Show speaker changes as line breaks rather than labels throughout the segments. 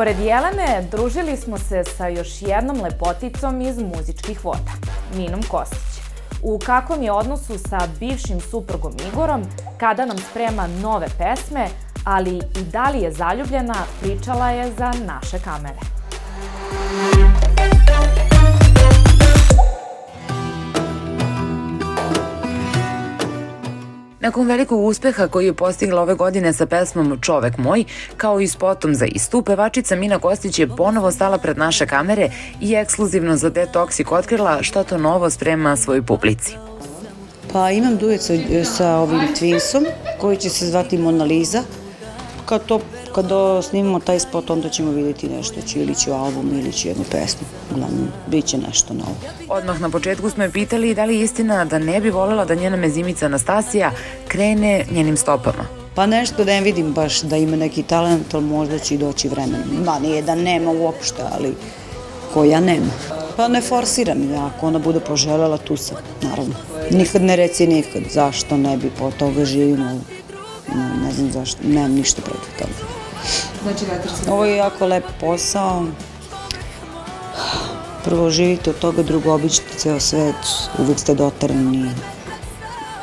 Pored Jelene, družili smo se sa još jednom lepoticom iz muzičkih voda, Minom Kostić. U kakvom je odnosu sa bivšim suprugom Igorom, kada nam sprema nove pesme, ali i da li je zaljubljena, pričala je za naše kamere.
Nakon velikog uspeha koji je postigla ove godine sa pesmom Čovek moj, kao i spotom za istu, pevačica Mina Kostić je ponovo stala pred naše kamere i ekskluzivno za Detoksik otkrila šta to novo sprema svojoj publici.
Pa imam duet sa ovim Twinsom koji će se zvati Mona Lisa. Kad snimimo taj spot, onda ćemo vidjeti nešto, ili će album ili će jednu pesmu. Uglavnom, bit će nešto novo.
Odmah na početku smo je pitali da li je istina da ne bi voljela da njena mezimica Anastasija krene njenim stopama.
Pa nešto ne vidim baš da ima neki talent, ali možda će i doći vremenom. Nije da nema uopšte, ali koja nema. Pa ne forsiram, ako ona bude poželjela, tu sam, naravno. Nikad ne reci nikad, zašto ne bi po toga živimo. Ne znam zašto, nemam ništa protiv toga. Ovo je jako lep posao. Prvo živite od toga, drugo obiđite ceo svet, uvek ste dotarani,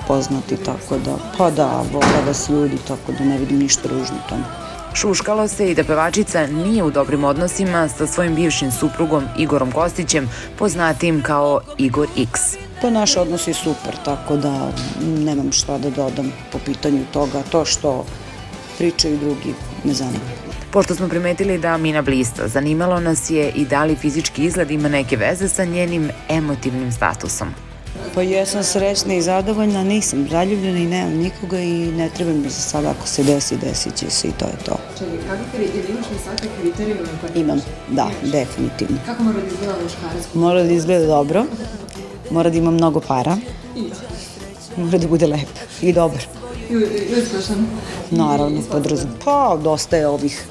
poznati, tako da, pa da, vole vas ljudi, tako da ne vidim ništa ružno u tome.
Šuškalo se i da pevačica nije u dobrim odnosima sa svojim bivšim suprugom Igorom Kostićem, poznatim kao Igor X.
Pa naš odnos je super, tako da nemam šta da dodam po pitanju toga. To što pričaju drugi ne zanima.
Pošto smo primetili da Mina blista, zanimalo nas je i da li fizički izgled ima neke veze sa njenim emotivnim statusom.
Pa jesam srećna i zadovoljna, nisam zaljubljena i nemam nikoga i ne treba mi za sada, ako se desi, desit će se i to je to.
Čekaj, kakve imaš li svake kriterijume?
Imam, da, definitivno.
Kako mora da izgleda muškarac?
Mora da izgleda dobro, mora da ima mnogo para, mora da bude lep i dobar.
I uspešan?
Naravno, podrazum. Pa, dosta je ovih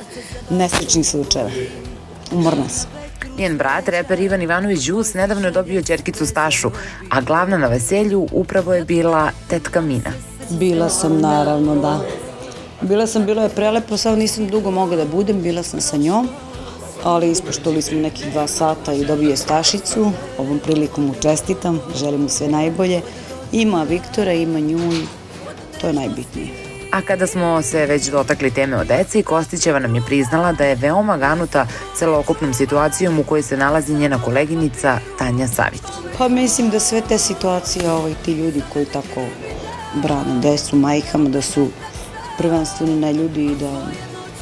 nesrećnih slučajeva. Umorna sam.
Njen brat, reper Ivan Ivanović Đus, nedavno je dobio ćerkicu Stašu, a glavna na veselju upravo je bila tetka Mina.
Bila sam, naravno, da. Bilo je prelepo, sad nisam dugo mogla da budem, bila sam sa njom, ali ispoštovali smo nekih 2 sata i dobije Stašicu. Ovom prilikom mu čestitam, želim mu sve najbolje. Ima Viktora, ima nju i to je najbitnije.
A kada smo se već dotakli teme o deci, Kostićeva nam je priznala da je veoma ganuta celokupnom situacijom u kojoj se nalazi njena koleginica Tanja Savić.
Pa mislim da sve te situacije, ti ljudi koji tako brane decu, majkama, da su prvenstveno neljudi i da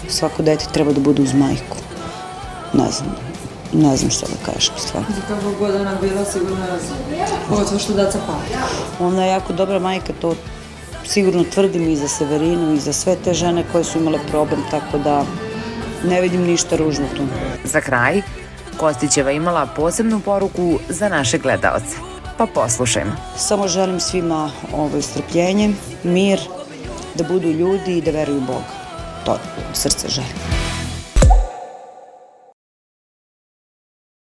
svako dete treba da bude uz majku. Ne znam što da kažem, stvarno.
Za kako god ona bila, sigurno ovo što deca pati.
Ona je jako dobra majka, to sigurno tvrdim i za Severinu i za sve te žene koje su imale problem, tako da ne vidim ništa ružno tu.
Za kraj, Kostićeva imala posebnu poruku za naše gledaoce. Pa poslušajmo.
Samo želim svima strpljenje, mir, da budu ljudi i da veruju u Boga. To od srca želim.